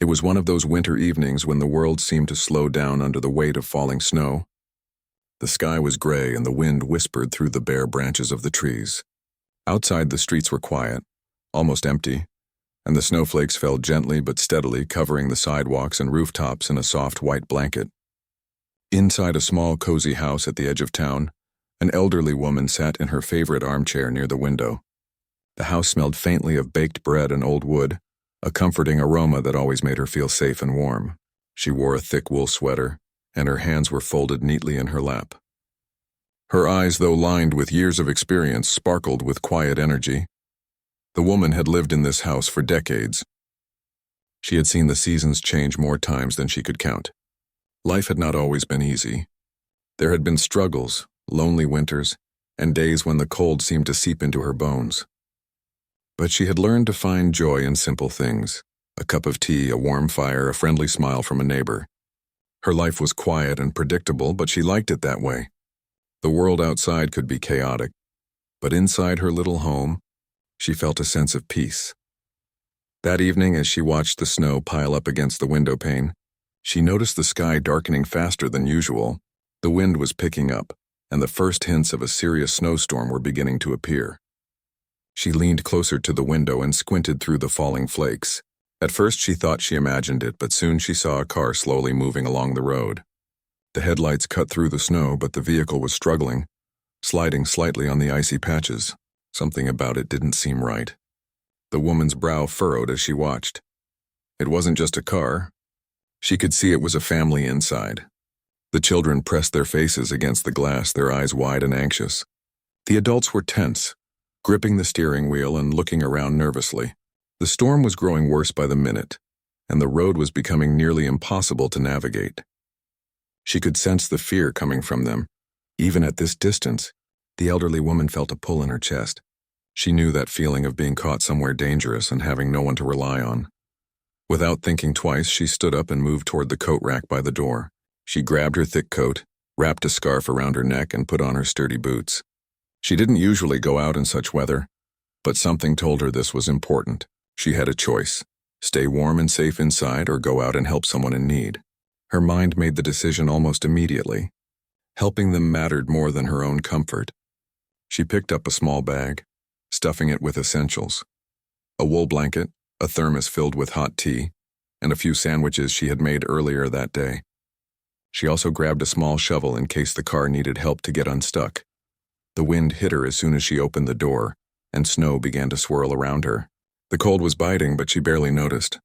It was one of those winter evenings when the world seemed to slow down under the weight of falling snow. The sky was gray and the wind whispered through the bare branches of the trees. Outside, the streets were quiet, almost empty, and the snowflakes fell gently but steadily, covering the sidewalks and rooftops in a soft white blanket. Inside a small, cozy house at the edge of town, an elderly woman sat in her favorite armchair near the window. The house smelled faintly of baked bread and old wood, a comforting aroma that always made her feel safe and warm. She wore a thick wool sweater, and her hands were folded neatly in her lap. Her eyes, though lined with years of experience, sparkled with quiet energy. The woman had lived in this house for decades. She had seen the seasons change more times than she could count. Life had not always been easy. There had been struggles, lonely winters, and days when the cold seemed to seep into her bones. But she had learned to find joy in simple things: a cup of tea, a warm fire, a friendly smile from a neighbor. Her life was quiet and predictable, but she liked it that way. The world outside could be chaotic, but inside her little home, she felt a sense of peace. That evening, as she watched the snow pile up against the window pane, she noticed the sky darkening faster than usual. The wind was picking up, and the first hints of a serious snowstorm were beginning to appear. She leaned closer to the window and squinted through the falling flakes. At first she thought she imagined it, but soon she saw a car slowly moving along the road. The headlights cut through the snow, but the vehicle was struggling, sliding slightly on the icy patches. Something about it didn't seem right. The woman's brow furrowed as she watched. It wasn't just a car. She could see it was a family inside. The children pressed their faces against the glass, their eyes wide and anxious. The adults were tense, gripping the steering wheel and looking around nervously. The storm was growing worse by the minute, and the road was becoming nearly impossible to navigate. She could sense the fear coming from them. Even at this distance, the elderly woman felt a pull in her chest. She knew that feeling of being caught somewhere dangerous and having no one to rely on. Without thinking twice, she stood up and moved toward the coat rack by the door. She grabbed her thick coat, wrapped a scarf around her neck, and put on her sturdy boots. She didn't usually go out in such weather, but something told her this was important. She had a choice: stay warm and safe inside or go out and help someone in need. Her mind made the decision almost immediately. Helping them mattered more than her own comfort. She picked up a small bag, stuffing it with essentials: a wool blanket, a thermos filled with hot tea, and a few sandwiches she had made earlier that day. She also grabbed a small shovel in case the car needed help to get unstuck. The wind hit her as soon as she opened the door, and snow began to swirl around her. The cold was biting, but she barely noticed.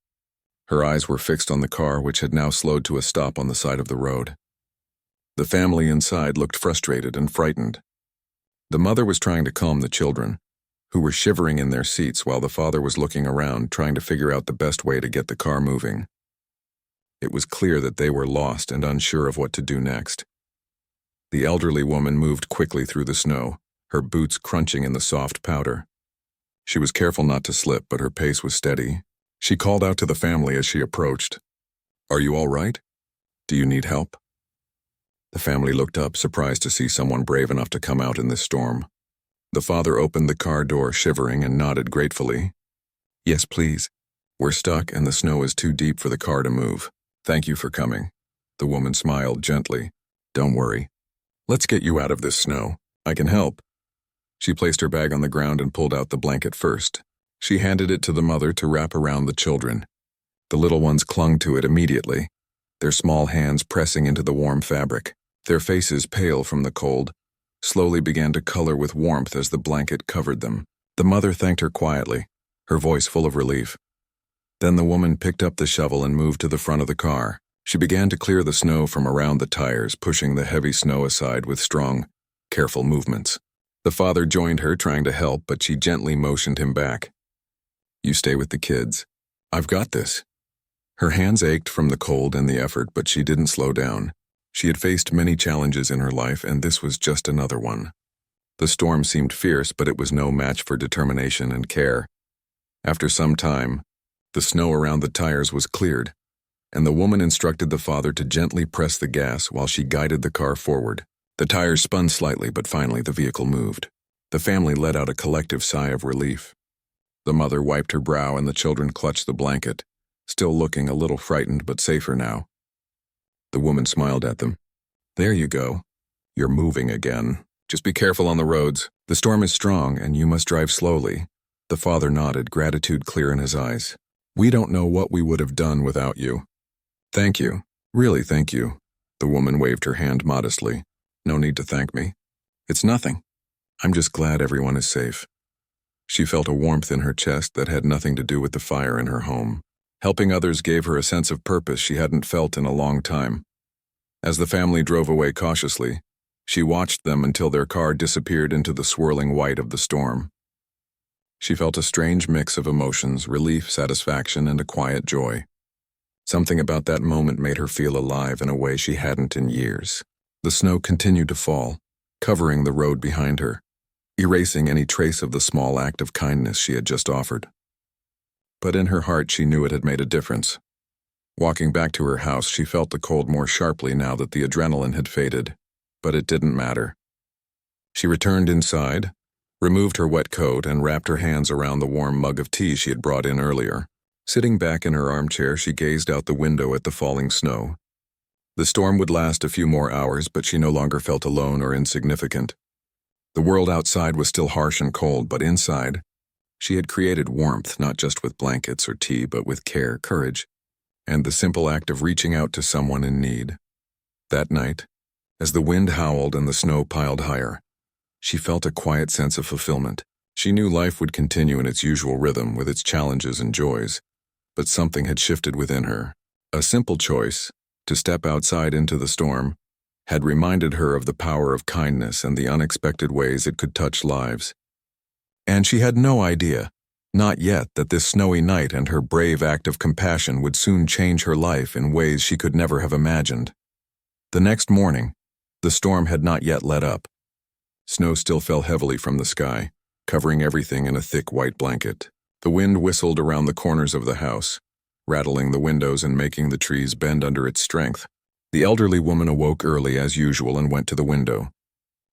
Her eyes were fixed on the car, which had now slowed to a stop on the side of the road. The family inside looked frustrated and frightened. The mother was trying to calm the children, who were shivering in their seats, while the father was looking around, trying to figure out the best way to get the car moving. It was clear that they were lost and unsure of what to do next. The elderly woman moved quickly through the snow, her boots crunching in the soft powder. She was careful not to slip, but her pace was steady. She called out to the family as she approached. "Are you all right? Do you need help?" The family looked up, surprised to see someone brave enough to come out in this storm. The father opened the car door, shivering, and nodded gratefully. "Yes, please. We're stuck and the snow is too deep for the car to move. Thank you for coming." The woman smiled gently. "Don't worry. Let's get you out of this snow. I can help." She placed her bag on the ground and pulled out the blanket first. She handed it to the mother to wrap around the children. The little ones clung to it immediately, their small hands pressing into the warm fabric. Their faces, pale from the cold, slowly began to color with warmth as the blanket covered them. The mother thanked her quietly, her voice full of relief. Then the woman picked up the shovel and moved to the front of the car. She began to clear the snow from around the tires, pushing the heavy snow aside with strong, careful movements. The father joined her, trying to help, but she gently motioned him back. "You stay with the kids. I've got this." Her hands ached from the cold and the effort, but she didn't slow down. She had faced many challenges in her life, and this was just another one. The storm seemed fierce, but it was no match for determination and care. After some time, the snow around the tires was cleared, and the woman instructed the father to gently press the gas while she guided the car forward. The tires spun slightly, but finally the vehicle moved. The family let out a collective sigh of relief. The mother wiped her brow and the children clutched the blanket, still looking a little frightened but safer now. The woman smiled at them. There you go. You're moving again. Just be careful on the roads. The storm is strong and you must drive slowly. The father nodded, gratitude clear in his eyes. We don't know what we would have done without you. Thank you. Really, thank you. The woman waved her hand modestly. No need to thank me. It's nothing. I'm just glad everyone is safe. She felt a warmth in her chest that had nothing to do with the fire in her home. Helping others gave her a sense of purpose she hadn't felt in a long time. As the family drove away cautiously, she watched them until their car disappeared into the swirling white of the storm. She felt a strange mix of emotions, relief, satisfaction, and a quiet joy. Something about that moment made her feel alive in a way she hadn't in years. The snow continued to fall, covering the road behind her, erasing any trace of the small act of kindness she had just offered. But in her heart she knew it had made a difference. Walking back to her house, she felt the cold more sharply now that the adrenaline had faded, but it didn't matter. She returned inside, removed her wet coat, and wrapped her hands around the warm mug of tea she had brought in earlier. Sitting back in her armchair, she gazed out the window at the falling snow. The storm would last a few more hours, but she no longer felt alone or insignificant. The world outside was still harsh and cold, but inside, she had created warmth, not just with blankets or tea, but with care, courage, and the simple act of reaching out to someone in need. That night, as the wind howled and the snow piled higher, she felt a quiet sense of fulfillment. She knew life would continue in its usual rhythm with its challenges and joys, but something had shifted within her. A simple choice, to step outside into the storm, had reminded her of the power of kindness and the unexpected ways it could touch lives. And she had no idea, not yet, that this snowy night and her brave act of compassion would soon change her life in ways she could never have imagined. The next morning, the storm had not yet let up. Snow still fell heavily from the sky, covering everything in a thick white blanket. The wind whistled around the corners of the house, rattling the windows and making the trees bend under its strength. The elderly woman awoke early as usual and went to the window.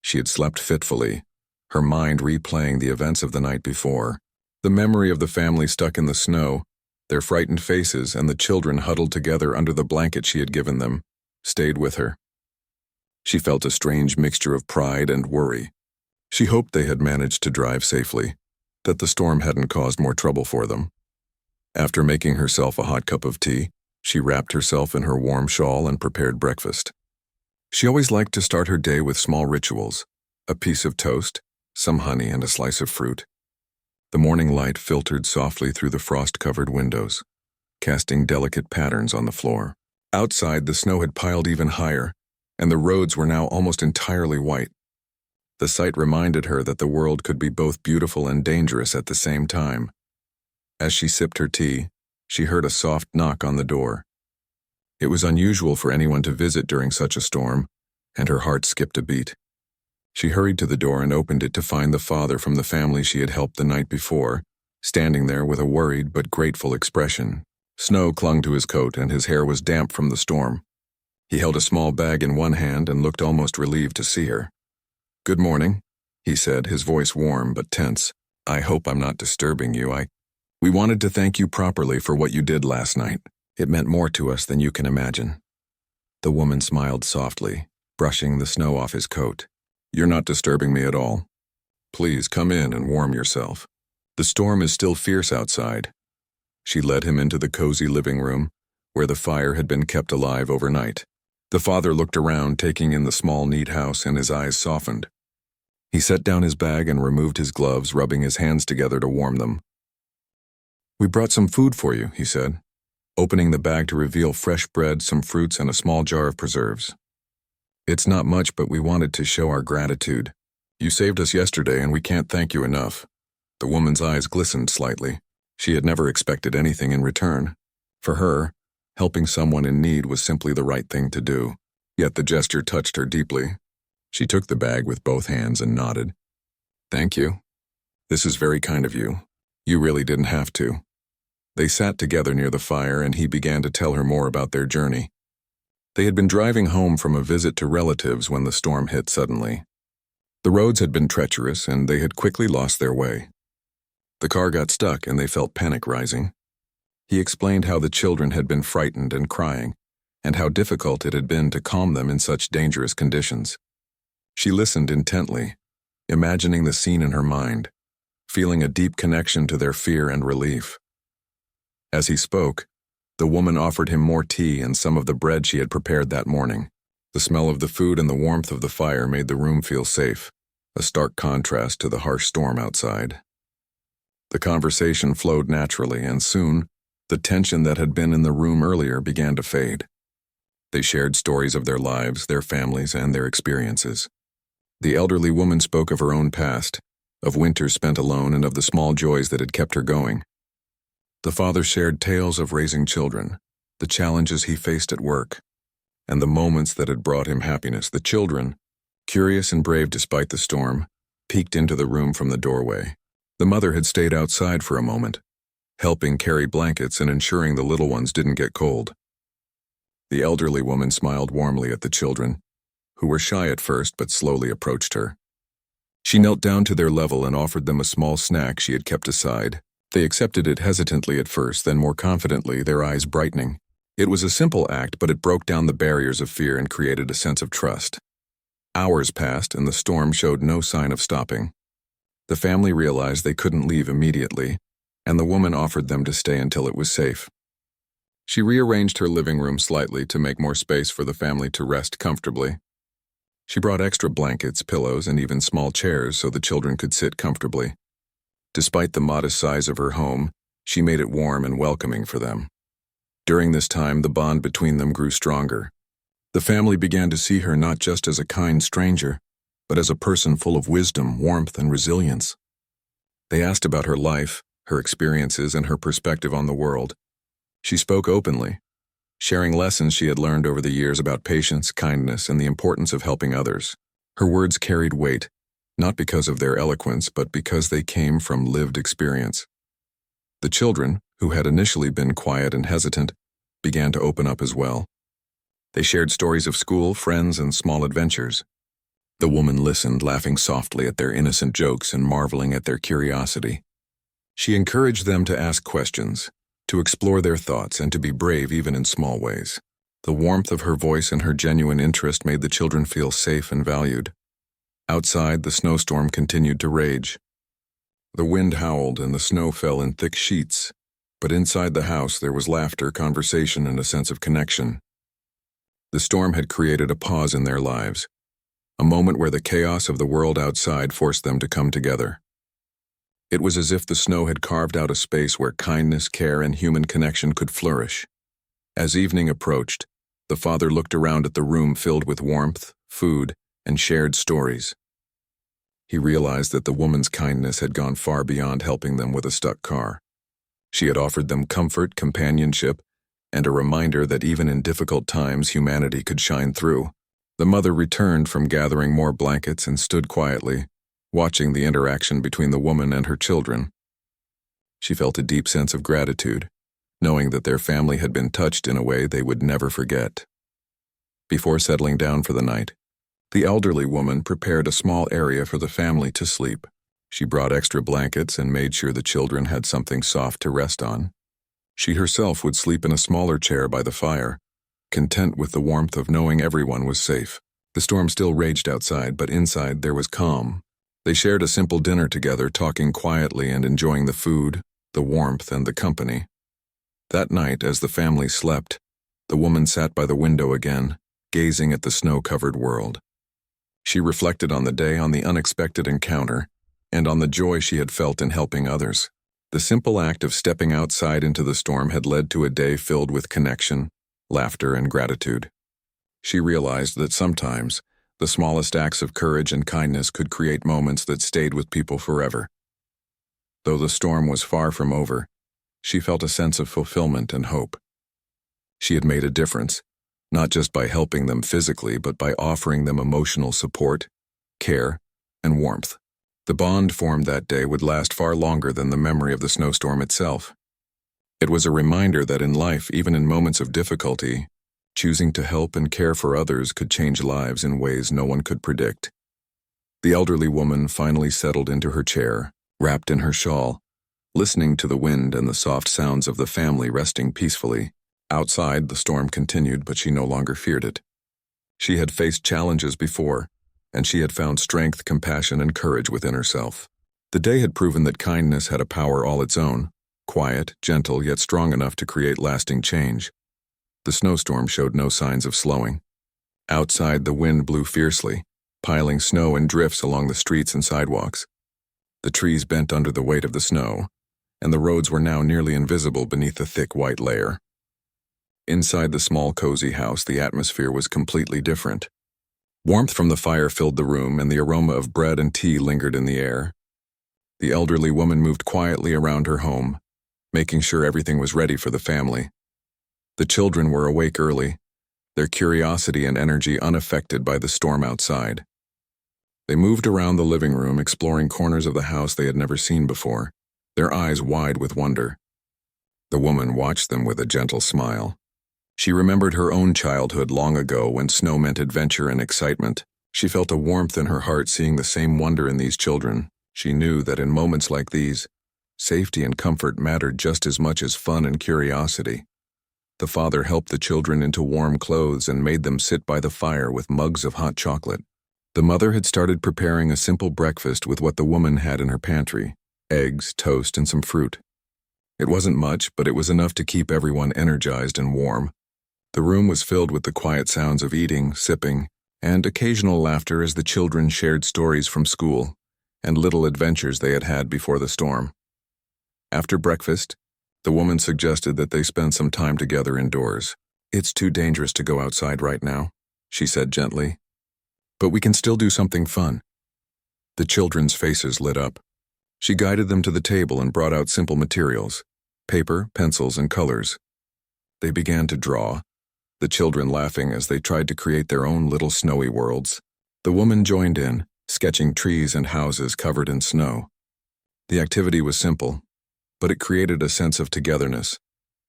She had slept fitfully, her mind replaying the events of the night before. The memory of the family stuck in the snow, their frightened faces, and the children huddled together under the blanket she had given them, stayed with her. She felt a strange mixture of pride and worry. She hoped they had managed to drive safely, that the storm hadn't caused more trouble for them. After making herself a hot cup of tea, she wrapped herself in her warm shawl and prepared breakfast. She always liked to start her day with small rituals, a piece of toast, some honey, and a slice of fruit. The morning light filtered softly through the frost-covered windows, casting delicate patterns on the floor. Outside, the snow had piled even higher, and the roads were now almost entirely white. The sight reminded her that the world could be both beautiful and dangerous at the same time. As she sipped her tea, she heard a soft knock on the door. It was unusual for anyone to visit during such a storm, and her heart skipped a beat. She hurried to the door and opened it to find the father from the family she had helped the night before, standing there with a worried but grateful expression. Snow clung to his coat and his hair was damp from the storm. He held a small bag in one hand and looked almost relieved to see her. "Good morning," he said, his voice warm but tense. "I hope I'm not disturbing you. We wanted to thank you properly for what you did last night. It meant more to us than you can imagine." The woman smiled softly, brushing the snow off his coat. "You're not disturbing me at all. Please come in and warm yourself. The storm is still fierce outside." She led him into the cozy living room, where the fire had been kept alive overnight. The father looked around, taking in the small, neat house, and his eyes softened. He set down his bag and removed his gloves, rubbing his hands together to warm them. "We brought some food for you," he said, opening the bag to reveal fresh bread, some fruits, and a small jar of preserves. "It's not much, but we wanted to show our gratitude. You saved us yesterday, and we can't thank you enough." The woman's eyes glistened slightly. She had never expected anything in return. For her, helping someone in need was simply the right thing to do. Yet the gesture touched her deeply. She took the bag with both hands and nodded. "Thank you. This is very kind of you. You really didn't have to." They sat together near the fire, and he began to tell her more about their journey. They had been driving home from a visit to relatives when the storm hit suddenly. The roads had been treacherous, and they had quickly lost their way. The car got stuck, and they felt panic rising. He explained how the children had been frightened and crying, and how difficult it had been to calm them in such dangerous conditions. She listened intently, imagining the scene in her mind, feeling a deep connection to their fear and relief. As he spoke, the woman offered him more tea and some of the bread she had prepared that morning. The smell of the food and the warmth of the fire made the room feel safe, a stark contrast to the harsh storm outside. The conversation flowed naturally, and soon, the tension that had been in the room earlier began to fade. They shared stories of their lives, their families, and their experiences. The elderly woman spoke of her own past, of winters spent alone and of the small joys that had kept her going. The father shared tales of raising children, the challenges he faced at work, and the moments that had brought him happiness. The children, curious and brave despite the storm, peeked into the room from the doorway. The mother had stayed outside for a moment, helping carry blankets and ensuring the little ones didn't get cold. The elderly woman smiled warmly at the children, who were shy at first but slowly approached her. She knelt down to their level and offered them a small snack she had kept aside. They accepted it hesitantly at first, then more confidently, their eyes brightening. It was a simple act, but it broke down the barriers of fear and created a sense of trust. Hours passed, and the storm showed no sign of stopping. The family realized they couldn't leave immediately, and the woman offered them to stay until it was safe. She rearranged her living room slightly to make more space for the family to rest comfortably. She brought extra blankets, pillows, and even small chairs so the children could sit comfortably. Despite the modest size of her home, she made it warm and welcoming for them. During this time, the bond between them grew stronger. The family began to see her not just as a kind stranger, but as a person full of wisdom, warmth, and resilience. They asked about her life, her experiences, and her perspective on the world. She spoke openly, sharing lessons she had learned over the years about patience, kindness, and the importance of helping others. Her words carried weight, not because of their eloquence, but because they came from lived experience. The children, who had initially been quiet and hesitant, began to open up as well. They shared stories of school, friends, and small adventures. The woman listened, laughing softly at their innocent jokes and marveling at their curiosity. She encouraged them to ask questions, to explore their thoughts, and to be brave even in small ways. The warmth of her voice and her genuine interest made the children feel safe and valued. Outside, the snowstorm continued to rage. The wind howled and the snow fell in thick sheets, but inside the house there was laughter, conversation, and a sense of connection. The storm had created a pause in their lives, a moment where the chaos of the world outside forced them to come together. It was as if the snow had carved out a space where kindness, care, and human connection could flourish. As evening approached, the father looked around at the room filled with warmth, food, and shared stories. He realized that the woman's kindness had gone far beyond helping them with a stuck car. She had offered them comfort, companionship, and a reminder that even in difficult times humanity could shine through. The mother returned from gathering more blankets and stood quietly, watching the interaction between the woman and her children. She felt a deep sense of gratitude, knowing that their family had been touched in a way they would never forget. Before settling down for the night, the elderly woman prepared a small area for the family to sleep. She brought extra blankets and made sure the children had something soft to rest on. She herself would sleep in a smaller chair by the fire, content with the warmth of knowing everyone was safe. The storm still raged outside, but inside there was calm. They shared a simple dinner together, talking quietly and enjoying the food, the warmth, and the company. That night, as the family slept, the woman sat by the window again, gazing at the snow-covered world. She reflected on the day, on the unexpected encounter, and on the joy she had felt in helping others. The simple act of stepping outside into the storm had led to a day filled with connection, laughter, and gratitude. She realized that sometimes the smallest acts of courage and kindness could create moments that stayed with people forever. Though the storm was far from over, she felt a sense of fulfillment and hope. She had made a difference, not just by helping them physically, but by offering them emotional support, care, and warmth. The bond formed that day would last far longer than the memory of the snowstorm itself. It was a reminder that in life, even in moments of difficulty, choosing to help and care for others could change lives in ways no one could predict. The elderly woman finally settled into her chair, wrapped in her shawl, listening to the wind and the soft sounds of the family resting peacefully. Outside, the storm continued, but she no longer feared it. She had faced challenges before, and she had found strength, compassion, and courage within herself. The day had proven that kindness had a power all its own, quiet, gentle, yet strong enough to create lasting change. The snowstorm showed no signs of slowing. Outside, the wind blew fiercely, piling snow in drifts along the streets and sidewalks. The trees bent under the weight of the snow, and the roads were now nearly invisible beneath the thick white layer. Inside the small, cozy house, the atmosphere was completely different. Warmth from the fire filled the room, and the aroma of bread and tea lingered in the air. The elderly woman moved quietly around her home, making sure everything was ready for the family. The children were awake early, their curiosity and energy unaffected by the storm outside. They moved around the living room, exploring corners of the house they had never seen before, their eyes wide with wonder. The woman watched them with a gentle smile. She remembered her own childhood long ago when snow meant adventure and excitement. She felt a warmth in her heart seeing the same wonder in these children. She knew that in moments like these, safety and comfort mattered just as much as fun and curiosity. The father helped the children into warm clothes and made them sit by the fire with mugs of hot chocolate. The mother had started preparing a simple breakfast with what the woman had in her pantry: eggs, toast, and some fruit. It wasn't much, but it was enough to keep everyone energized and warm. The room was filled with the quiet sounds of eating, sipping, and occasional laughter as the children shared stories from school and little adventures they had had before the storm. After breakfast, the woman suggested that they spend some time together indoors. "It's too dangerous to go outside right now," she said gently. "But we can still do something fun." The children's faces lit up. She guided them to the table and brought out simple materials: paper, pencils, and colors. They began to draw, the children laughing as they tried to create their own little snowy worlds. The woman joined in, sketching trees and houses covered in snow. The activity was simple, but it created a sense of togetherness,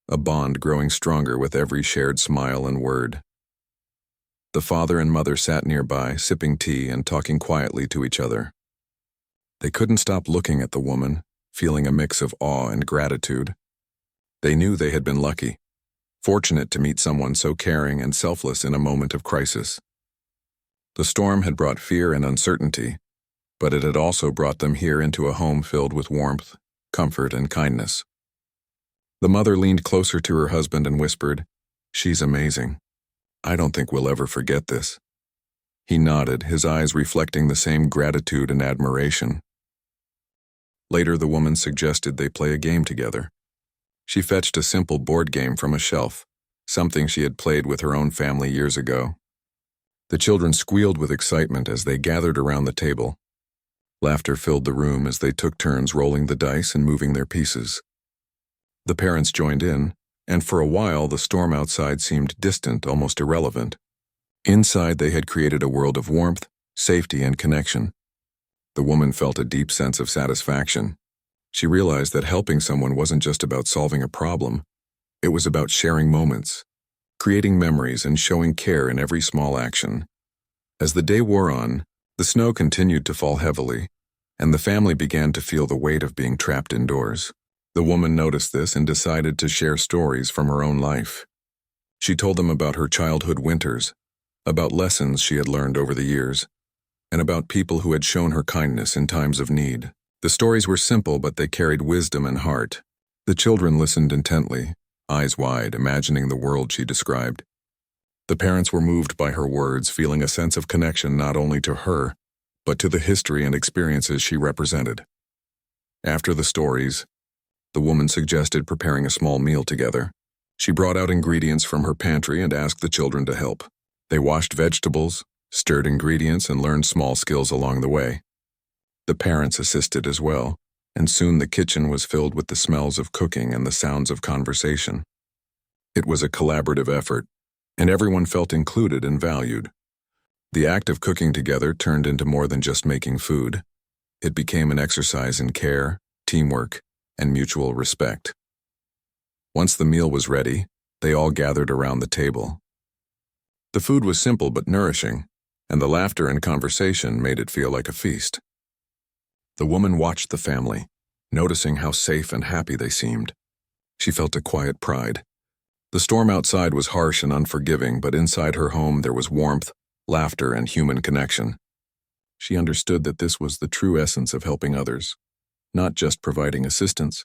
a bond growing stronger with every shared smile and word. The father and mother sat nearby, sipping tea and talking quietly to each other. They couldn't stop looking at the woman, feeling a mix of awe and gratitude. They knew they had been lucky, fortunate to meet someone so caring and selfless in a moment of crisis. The storm had brought fear and uncertainty, but it had also brought them here into a home filled with warmth, comfort, and kindness. The mother leaned closer to her husband and whispered, "She's amazing. I don't think we'll ever forget this." He nodded, his eyes reflecting the same gratitude and admiration. Later, the woman suggested they play a game together. She fetched a simple board game from a shelf, something she had played with her own family years ago. The children squealed with excitement as they gathered around the table. Laughter filled the room as they took turns rolling the dice and moving their pieces. The parents joined in, and for a while the storm outside seemed distant, almost irrelevant. Inside, they had created a world of warmth, safety, and connection. The woman felt a deep sense of satisfaction. She realized that helping someone wasn't just about solving a problem. It was about sharing moments, creating memories, and showing care in every small action. As the day wore on, the snow continued to fall heavily, and the family began to feel the weight of being trapped indoors. The woman noticed this and decided to share stories from her own life. She told them about her childhood winters, about lessons she had learned over the years, and about people who had shown her kindness in times of need. The stories were simple, but they carried wisdom and heart. The children listened intently, eyes wide, imagining the world she described. The parents were moved by her words, feeling a sense of connection not only to her, but to the history and experiences she represented. After the stories, the woman suggested preparing a small meal together. She brought out ingredients from her pantry and asked the children to help. They washed vegetables, stirred ingredients, and learned small skills along the way. The parents assisted as well, and soon the kitchen was filled with the smells of cooking and the sounds of conversation. It was a collaborative effort, and everyone felt included and valued. The act of cooking together turned into more than just making food. It became an exercise in care, teamwork, and mutual respect. Once the meal was ready, they all gathered around the table. The food was simple but nourishing, and the laughter and conversation made it feel like a feast. The woman watched the family, noticing how safe and happy they seemed. She felt a quiet pride. The storm outside was harsh and unforgiving, but inside her home there was warmth, laughter, and human connection. She understood that this was the true essence of helping others, not just providing assistance,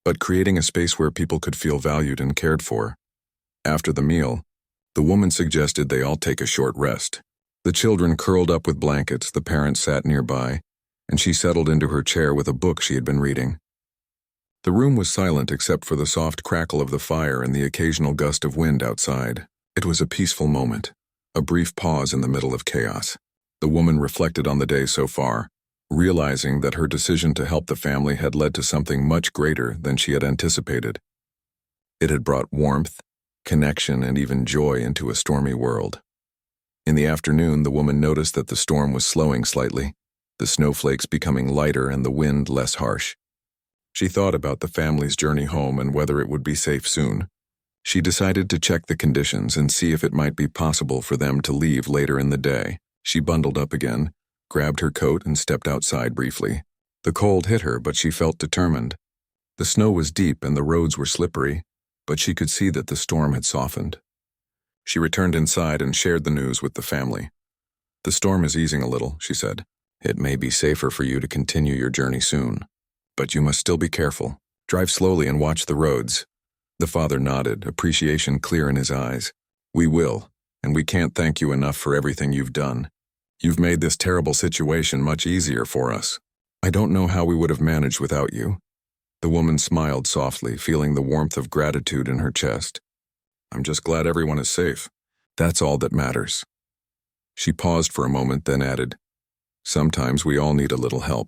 but creating a space where people could feel valued and cared for. After the meal, the woman suggested they all take a short rest. The children curled up with blankets, the parents sat nearby, and she settled into her chair with a book she had been reading. The room was silent except for the soft crackle of the fire and the occasional gust of wind outside. It was a peaceful moment, a brief pause in the middle of chaos. The woman reflected on the day so far, realizing that her decision to help the family had led to something much greater than she had anticipated. It had brought warmth, connection, and even joy into a stormy world. In the afternoon, the woman noticed that the storm was slowing slightly, the snowflakes becoming lighter and the wind less harsh. She thought about the family's journey home and whether it would be safe soon. She decided to check the conditions and see if it might be possible for them to leave later in the day. She bundled up again, grabbed her coat, and stepped outside briefly. The cold hit her, but she felt determined. The snow was deep and the roads were slippery, but she could see that the storm had softened. She returned inside and shared the news with the family. "The storm is easing a little," she said. "It may be safer for you to continue your journey soon. But you must still be careful. Drive slowly and watch the roads." The father nodded, appreciation clear in his eyes. "We will, and we can't thank you enough for everything you've done. You've made this terrible situation much easier for us. I don't know how we would have managed without you." The woman smiled softly, feeling the warmth of gratitude in her chest. "I'm just glad everyone is safe. That's all that matters." She paused for a moment, then added, "Sometimes we all need a little help,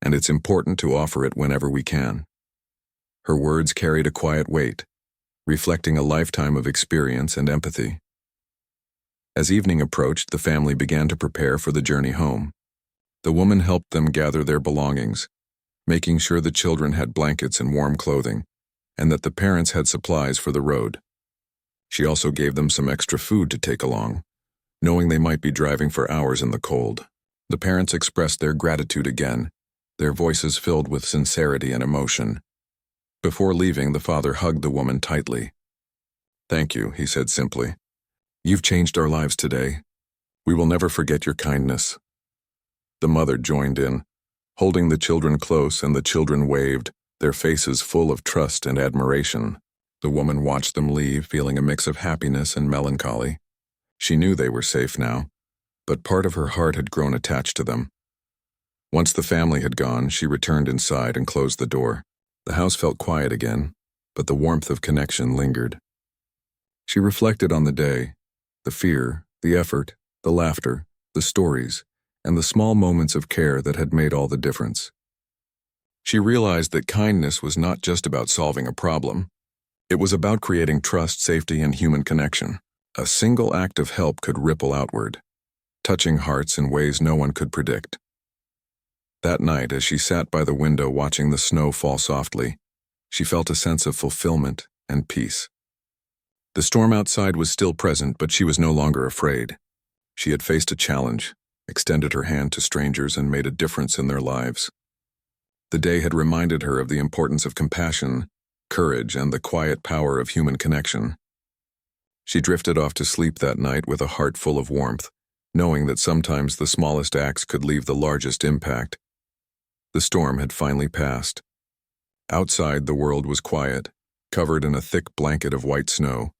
and it's important to offer it whenever we can." Her words carried a quiet weight, reflecting a lifetime of experience and empathy. As evening approached, the family began to prepare for the journey home. The woman helped them gather their belongings, making sure the children had blankets and warm clothing, and that the parents had supplies for the road. She also gave them some extra food to take along, knowing they might be driving for hours in the cold. The parents expressed their gratitude again, their voices filled with sincerity and emotion. Before leaving, the father hugged the woman tightly. "Thank you," he said simply. "You've changed our lives today. We will never forget your kindness." The mother joined in, holding the children close, and the children waved, their faces full of trust and admiration. The woman watched them leave, feeling a mix of happiness and melancholy. She knew they were safe now, but part of her heart had grown attached to them. Once the family had gone, she returned inside and closed the door. The house felt quiet again, but the warmth of connection lingered. She reflected on the day, the fear, the effort, the laughter, the stories, and the small moments of care that had made all the difference. She realized that kindness was not just about solving a problem. It was about creating trust, safety, and human connection. A single act of help could ripple outward, touching hearts in ways no one could predict. That night, as she sat by the window watching the snow fall softly, she felt a sense of fulfillment and peace. The storm outside was still present, but she was no longer afraid. She had faced a challenge, extended her hand to strangers, and made a difference in their lives. The day had reminded her of the importance of compassion, courage, and the quiet power of human connection. She drifted off to sleep that night with a heart full of warmth, knowing that sometimes the smallest acts could leave the largest impact. The storm had finally passed. Outside, the world was quiet, covered in a thick blanket of white snow.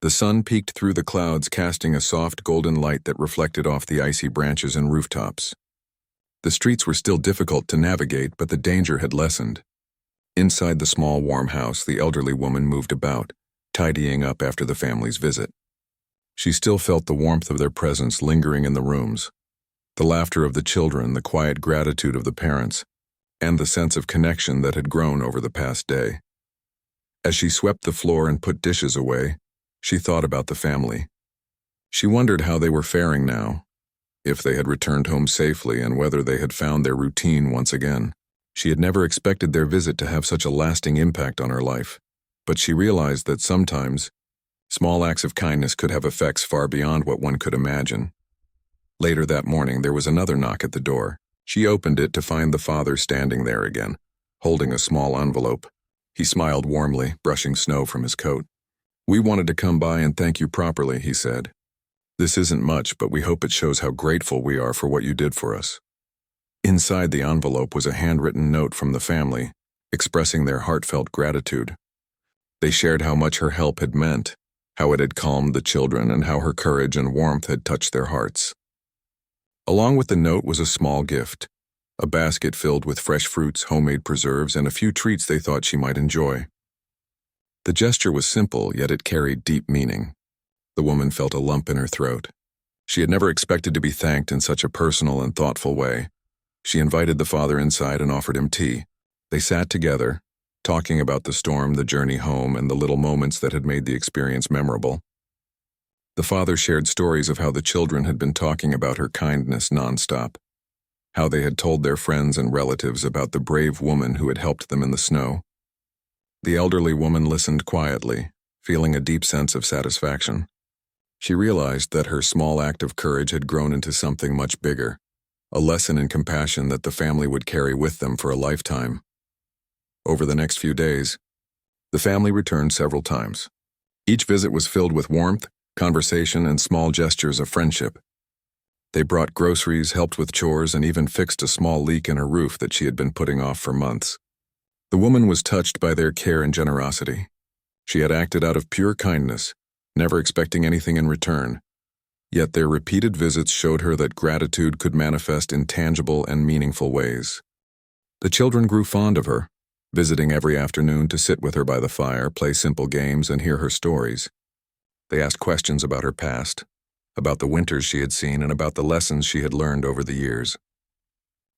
The sun peeked through the clouds, casting a soft golden light that reflected off the icy branches and rooftops. The streets were still difficult to navigate, but the danger had lessened. Inside the small, warm house, the elderly woman moved about, tidying up after the family's visit. She still felt the warmth of their presence lingering in the rooms, the laughter of the children, the quiet gratitude of the parents, and the sense of connection that had grown over the past day. As she swept the floor and put dishes away, she thought about the family. She wondered how they were faring now, if they had returned home safely, and whether they had found their routine once again. She had never expected their visit to have such a lasting impact on her life, but she realized that sometimes small acts of kindness could have effects far beyond what one could imagine. Later that morning, there was another knock at the door. She opened it to find the father standing there again. holding a small envelope. He smiled warmly, brushing snow from his coat. "We wanted to come by and thank you properly," he said. "This isn't much, but we hope it shows how grateful we are for what you did for us." Inside the envelope was a handwritten note from the family, expressing their heartfelt gratitude. They shared how much her help had meant, how it had calmed the children, and how her courage and warmth had touched their hearts. Along with the note was a small gift, a basket filled with fresh fruits, homemade preserves, and a few treats they thought she might enjoy. The gesture was simple, yet it carried deep meaning. The woman felt a lump in her throat. She had never expected to be thanked in such a personal and thoughtful way. She invited the father inside and offered him tea. They sat together, talking about the storm, the journey home, and the little moments that had made the experience memorable. The father shared stories of how the children had been talking about her kindness nonstop, how they had told their friends and relatives about the brave woman who had helped them in the snow. The elderly woman listened quietly, feeling a deep sense of satisfaction. She realized that her small act of courage had grown into something much bigger, a lesson in compassion that the family would carry with them for a lifetime. Over the next few days, the family returned several times. Each visit was filled with warmth, conversation, and small gestures of friendship. They brought groceries, helped with chores, and even fixed a small leak in her roof that she had been putting off for months. The woman was touched by their care and generosity. She had acted out of pure kindness, never expecting anything in return. Yet their repeated visits showed her that gratitude could manifest in tangible and meaningful ways. The children grew fond of her, visiting every afternoon to sit with her by the fire, play simple games, and hear her stories. They asked questions about her past, about the winters she had seen, and about the lessons she had learned over the years.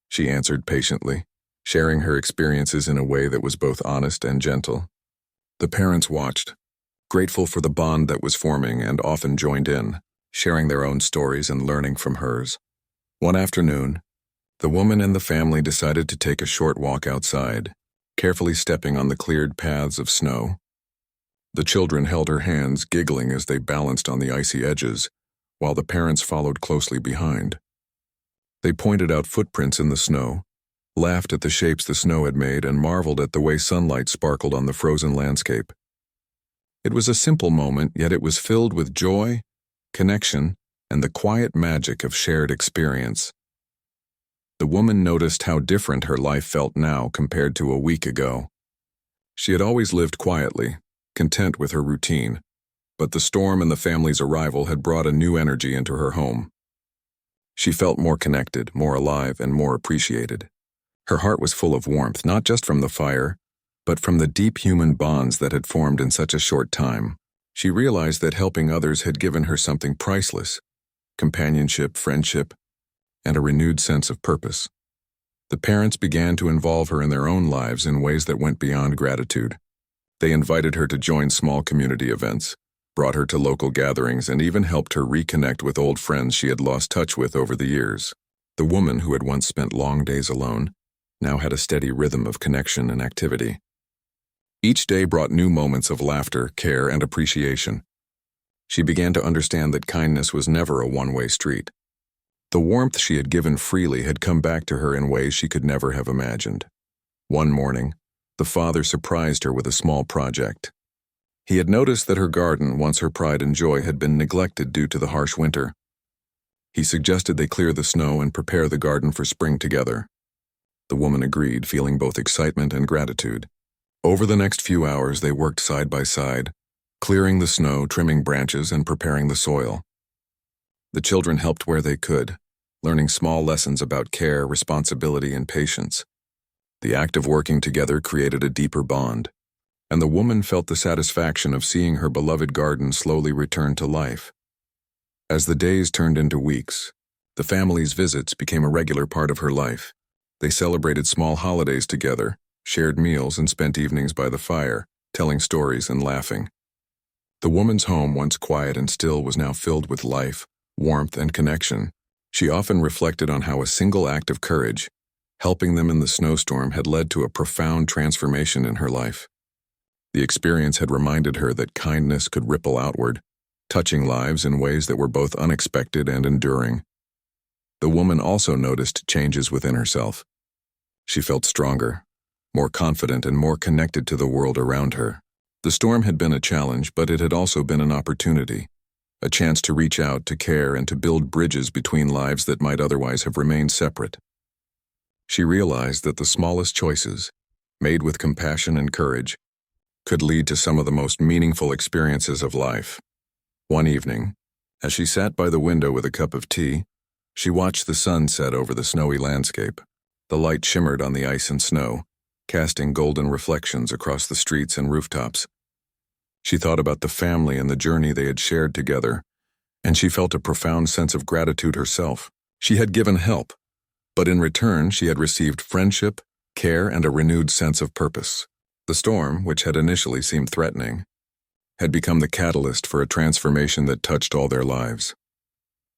She answered patiently, sharing her experiences in a way that was both honest and gentle. The parents watched, grateful for the bond that was forming, and often joined in, sharing their own stories and learning from hers. One afternoon, the woman and the family decided to take a short walk outside, carefully stepping on the cleared paths of snow. The children held her hands, giggling as they balanced on the icy edges, while the parents followed closely behind. They pointed out footprints in the snow, laughed at the shapes the snow had made, and marveled at the way sunlight sparkled on the frozen landscape. It was a simple moment, yet it was filled with joy, connection, and the quiet magic of shared experience. The woman noticed how different her life felt now compared to a week ago. She had always lived quietly, content with her routine, but the storm and the family's arrival had brought a new energy into her home. She felt more connected, more alive, and more appreciated. Her heart was full of warmth, not just from the fire, but from the deep human bonds that had formed in such a short time. She realized that helping others had given her something priceless: companionship, friendship, and a renewed sense of purpose. The parents began to involve her in their own lives in ways that went beyond gratitude. They invited her to join small community events, brought her to local gatherings, and even helped her reconnect with old friends she had lost touch with over the years. The woman who had once spent long days alone now had a steady rhythm of connection and activity. Each day brought new moments of laughter, care, and appreciation. She began to understand that kindness was never a one-way street. The warmth she had given freely had come back to her in ways she could never have imagined. One morning, the father surprised her with a small project. He had noticed that her garden, once her pride and joy, had been neglected due to the harsh winter. He suggested they clear the snow and prepare the garden for spring together. The woman agreed, feeling both excitement and gratitude. Over the next few hours, they worked side by side, clearing the snow, trimming branches, and preparing the soil. The children helped where they could, learning small lessons about care, responsibility, and patience. The act of working together created a deeper bond, and the woman felt the satisfaction of seeing her beloved garden slowly return to life. As the days turned into weeks, the family's visits became a regular part of her life. They celebrated small holidays together, shared meals, and spent evenings by the fire, telling stories and laughing. The woman's home, once quiet and still, was now filled with life, warmth, and connection. She often reflected on how a single act of courage, helping them in the snowstorm, had led to a profound transformation in her life. The experience had reminded her that kindness could ripple outward, touching lives in ways that were both unexpected and enduring. The woman also noticed changes within herself. She felt stronger, more confident and more connected to the world around her. The storm had been a challenge, but it had also been an opportunity, a chance to reach out, to care, and to build bridges between lives that might otherwise have remained separate. She realized that the smallest choices, made with compassion and courage, could lead to some of the most meaningful experiences of life. One evening, as she sat by the window with a cup of tea, she watched the sun set over the snowy landscape. The light shimmered on the ice and snow, casting golden reflections across the streets and rooftops. She thought about the family and the journey they had shared together, and she felt a profound sense of gratitude herself. She had given help, but in return she had received friendship, care, and a renewed sense of purpose. The storm, which had initially seemed threatening, had become the catalyst for a transformation that touched all their lives.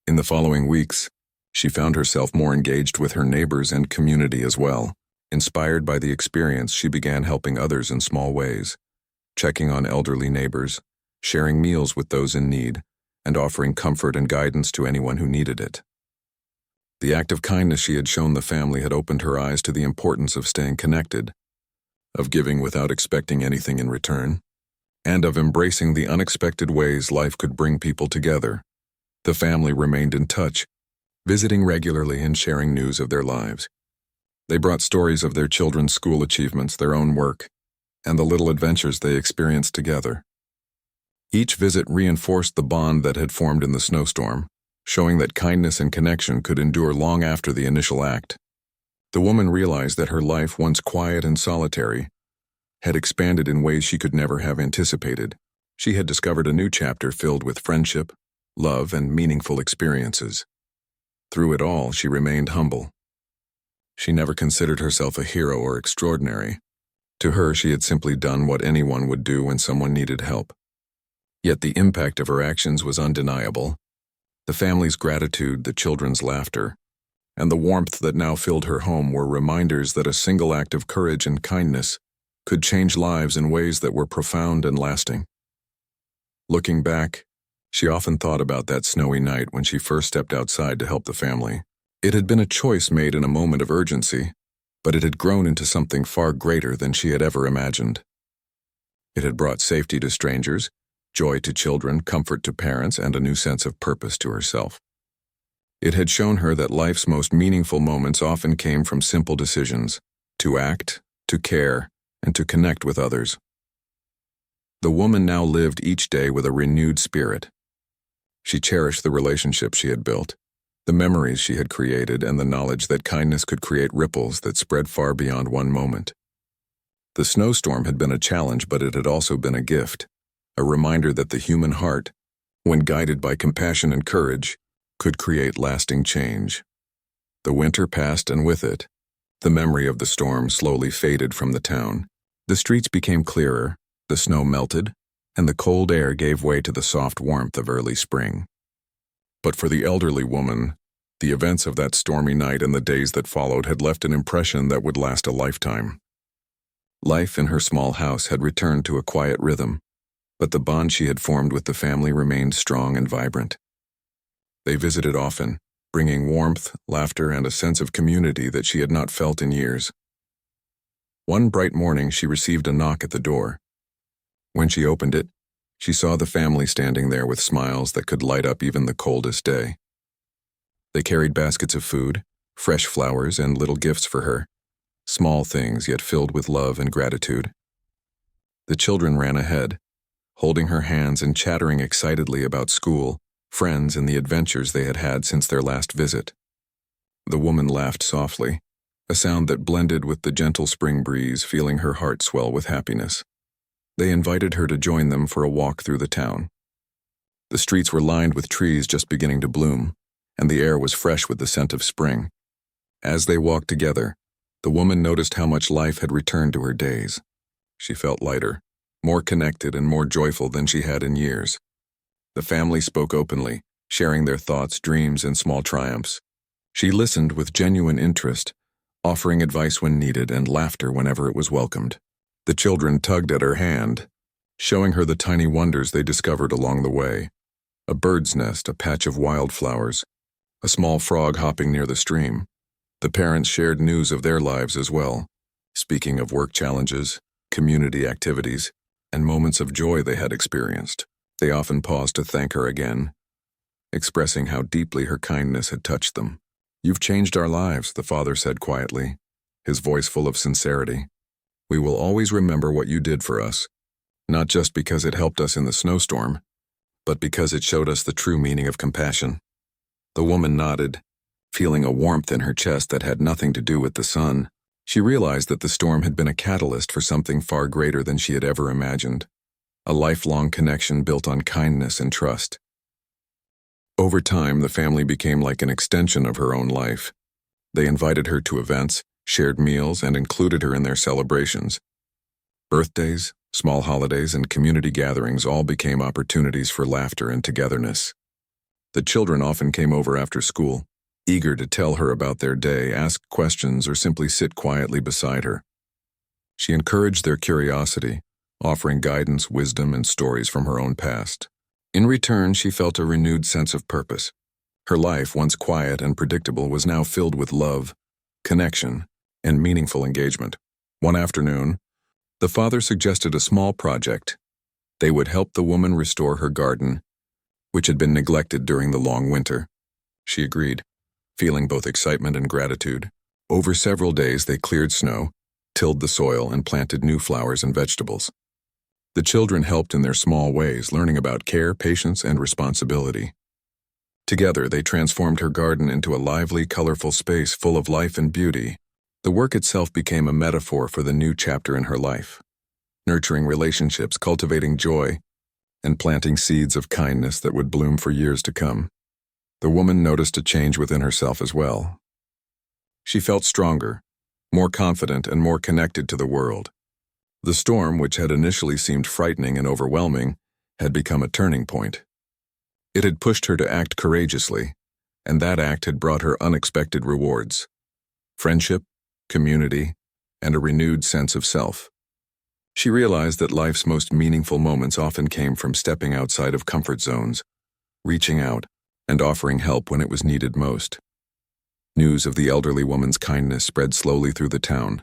In the following weeks, she found herself more engaged with her neighbors and community as well. Inspired by the experience, she began helping others in small ways, checking on elderly neighbors, sharing meals with those in need, and offering comfort and guidance to anyone who needed it. The act of kindness she had shown the family had opened her eyes to the importance of staying connected, of giving without expecting anything in return, and of embracing the unexpected ways life could bring people together. The family remained in touch, visiting regularly and sharing news of their lives. They brought stories of their children's school achievements, their own work, and the little adventures they experienced together. Each visit reinforced the bond that had formed in the snowstorm, showing that kindness and connection could endure long after the initial act. The woman realized that her life, once quiet and solitary, had expanded in ways she could never have anticipated. She had discovered a new chapter filled with friendship, love, and meaningful experiences. Through it all, she remained humble. She never considered herself a hero or extraordinary. To her, she had simply done what anyone would do when someone needed help. Yet the impact of her actions was undeniable. The family's gratitude, the children's laughter, and the warmth that now filled her home were reminders that a single act of courage and kindness could change lives in ways that were profound and lasting. Looking back, she often thought about that snowy night when she first stepped outside to help the family. It had been a choice made in a moment of urgency, but it had grown into something far greater than she had ever imagined. It had brought safety to strangers, joy to children, comfort to parents, and a new sense of purpose to herself. It had shown her that life's most meaningful moments often came from simple decisions: to act, to care, and to connect with others. The woman now lived each day with a renewed spirit. She cherished the relationships she had built, the memories she had created, and the knowledge that kindness could create ripples that spread far beyond one moment. The snowstorm had been a challenge, but it had also been a gift, a reminder that the human heart, when guided by compassion and courage, could create lasting change. The winter passed, and with it, the memory of the storm slowly faded from the town. The streets became clearer, the snow melted, and the cold air gave way to the soft warmth of early spring. But for the elderly woman, the events of that stormy night and the days that followed had left an impression that would last a lifetime. Life in her small house had returned to a quiet rhythm, but the bond she had formed with the family remained strong and vibrant. They visited often, bringing warmth, laughter, and a sense of community that she had not felt in years. One bright morning, she received a knock at the door. When she opened it, she saw the family standing there with smiles that could light up even the coldest day. They carried baskets of food, fresh flowers, and little gifts for her, small things yet filled with love and gratitude. The children ran ahead, holding her hands and chattering excitedly about school, friends, and the adventures they had had since their last visit. The woman laughed softly, a sound that blended with the gentle spring breeze, feeling her heart swell with happiness. They invited her to join them for a walk through the town. The streets were lined with trees just beginning to bloom, and the air was fresh with the scent of spring. As they walked together, the woman noticed how much life had returned to her days. She felt lighter, more connected, and more joyful than she had in years. The family spoke openly, sharing their thoughts, dreams, and small triumphs. She listened with genuine interest, offering advice when needed and laughter whenever it was welcomed. The children tugged at her hand, showing her the tiny wonders they discovered along the way: a bird's nest, a patch of wildflowers, a small frog hopping near the stream. The parents shared news of their lives as well, speaking of work challenges, community activities, and moments of joy they had experienced. They often paused to thank her again, expressing how deeply her kindness had touched them. "You've changed our lives," the father said quietly, his voice full of sincerity. "We will always remember what you did for us, not just because it helped us in the snowstorm, but because it showed us the true meaning of compassion." The woman nodded, feeling a warmth in her chest that had nothing to do with the sun. She realized that the storm had been a catalyst for something far greater than she had ever imagined, a lifelong connection built on kindness and trust. Over time, the family became like an extension of her own life. They invited her to events, shared meals, and included her in their celebrations. Birthdays, small holidays, and community gatherings all became opportunities for laughter and togetherness. The children often came over after school, eager to tell her about their day, ask questions, or simply sit quietly beside her. She encouraged their curiosity, offering guidance, wisdom, and stories from her own past. In return, she felt a renewed sense of purpose. Her life, once quiet and predictable, was now filled with love, connection, and meaningful engagement. One afternoon, the father suggested a small project. They would help the woman restore her garden, which had been neglected during the long winter. She agreed, feeling both excitement and gratitude. Over several days, they cleared snow, tilled the soil, and planted new flowers and vegetables. The children helped in their small ways, learning about care, patience, and responsibility. Together, they transformed her garden into a lively, colorful space full of life and beauty. The work itself became a metaphor for the new chapter in her life, nurturing relationships, cultivating joy, and planting seeds of kindness that would bloom for years to come. The woman noticed a change within herself as well. She felt stronger, more confident, and more connected to the world. The storm, which had initially seemed frightening and overwhelming, had become a turning point. It had pushed her to act courageously, and that act had brought her unexpected rewards: friendship, community, and a renewed sense of self. She realized that life's most meaningful moments often came from stepping outside of comfort zones, reaching out, and offering help when it was needed most. News of the elderly woman's kindness spread slowly through the town.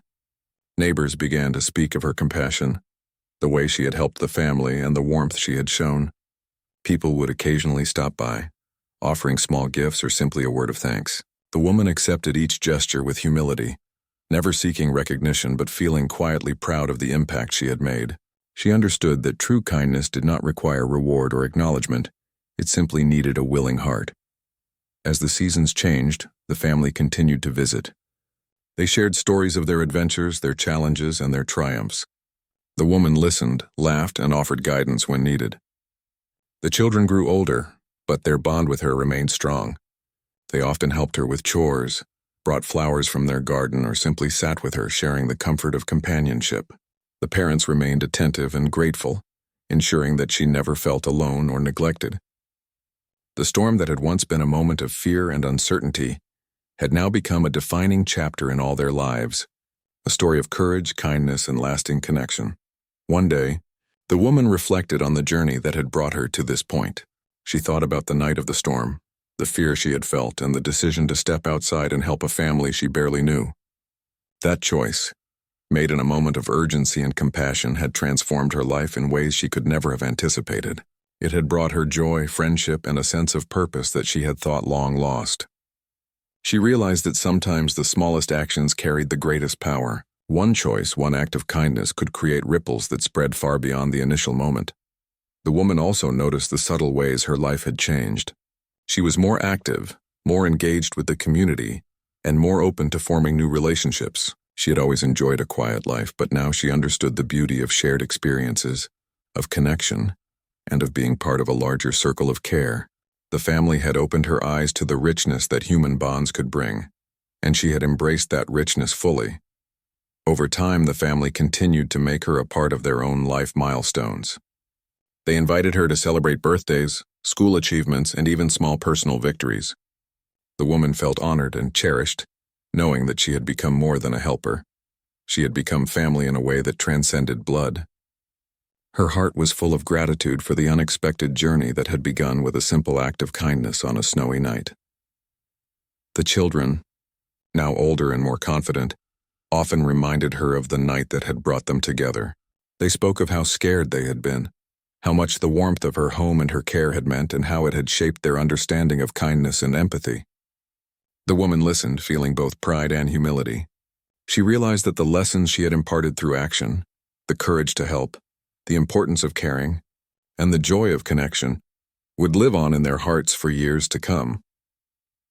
Neighbors began to speak of her compassion, the way she had helped the family, and the warmth she had shown. People would occasionally stop by, offering small gifts or simply a word of thanks. The woman accepted each gesture with humility, never seeking recognition but feeling quietly proud of the impact she had made. She understood that true kindness did not require reward or acknowledgement. It simply needed a willing heart. As the seasons changed, the family continued to visit. They shared stories of their adventures, their challenges, and their triumphs. The woman listened, laughed, and offered guidance when needed. The children grew older, but their bond with her remained strong. They often helped her with chores, brought flowers from their garden, or simply sat with her, sharing the comfort of companionship. The parents remained attentive and grateful, ensuring that she never felt alone or neglected. The storm that had once been a moment of fear and uncertainty had now become a defining chapter in all their lives, a story of courage, kindness, and lasting connection. One day, the woman reflected on the journey that had brought her to this point. She thought about the night of the storm, the fear she had felt, and the decision to step outside and help a family she barely knew. That choice, made in a moment of urgency and compassion, had transformed her life in ways she could never have anticipated. It had brought her joy, friendship, and a sense of purpose that she had thought long lost. She realized that sometimes the smallest actions carried the greatest power. One choice, one act of kindness, could create ripples that spread far beyond the initial moment. The woman also noticed the subtle ways her life had changed. She was more active, more engaged with the community, and more open to forming new relationships. She had always enjoyed a quiet life, but now she understood the beauty of shared experiences, of connection, and of being part of a larger circle of care. The family had opened her eyes to the richness that human bonds could bring, and she had embraced that richness fully. Over time, the family continued to make her a part of their own life milestones. They invited her to celebrate birthdays, school achievements, and even small personal victories. The woman felt honored and cherished, knowing that she had become more than a helper. She had become family in a way that transcended blood. Her heart was full of gratitude for the unexpected journey that had begun with a simple act of kindness on a snowy night. The children, now older and more confident, often reminded her of the night that had brought them together. They spoke of how scared they had been, how much the warmth of her home and her care had meant, and how it had shaped their understanding of kindness and empathy. The woman listened, feeling both pride and humility. She realized that the lessons she had imparted through action, the courage to help, the importance of caring, and the joy of connection, would live on in their hearts for years to come.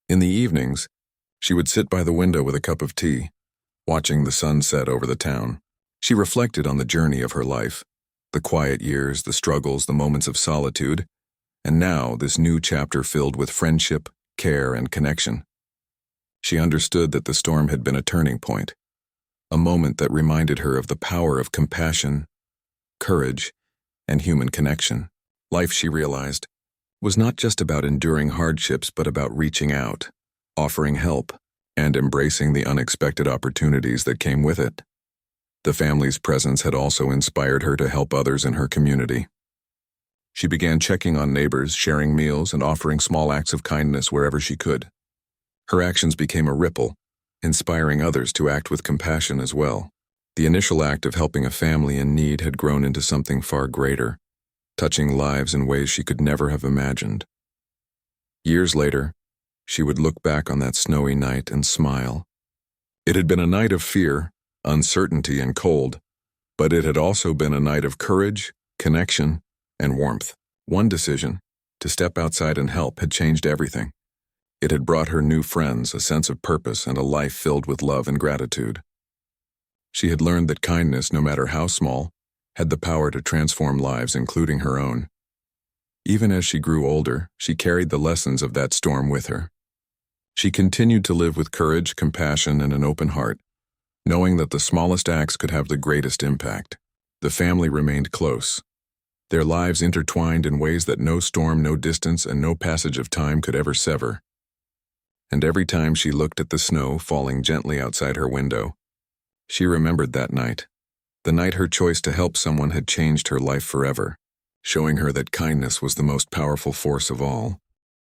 In the evenings, she would sit by the window with a cup of tea, watching the sun set over the town. She reflected on the journey of her life, the quiet years, the struggles, the moments of solitude, and now this new chapter filled with friendship, care, and connection. She understood that the storm had been a turning point, a moment that reminded her of the power of compassion, courage, and human connection. Life, she realized, was not just about enduring hardships but about reaching out, offering help, and embracing the unexpected opportunities that came with it. The family's presence had also inspired her to help others in her community. She began checking on neighbors, sharing meals, and offering small acts of kindness wherever she could. Her actions became a ripple, inspiring others to act with compassion as well. The initial act of helping a family in need had grown into something far greater, touching lives in ways she could never have imagined. Years later, she would look back on that snowy night and smile. It had been a night of fear, uncertainty, and cold, but it had also been a night of courage, connection, and warmth. One decision, to step outside and help, had changed everything. It had brought her new friends, a sense of purpose, and a life filled with love and gratitude. She had learned that kindness, no matter how small, had the power to transform lives, including her own. Even as she grew older, she carried the lessons of that storm with her. She continued to live with courage, compassion, and an open heart, knowing that the smallest acts could have the greatest impact. The family remained close, their lives intertwined in ways that no storm, no distance, and no passage of time could ever sever. And every time she looked at the snow falling gently outside her window, she remembered that night, the night her choice to help someone had changed her life forever, showing her that kindness was the most powerful force of all.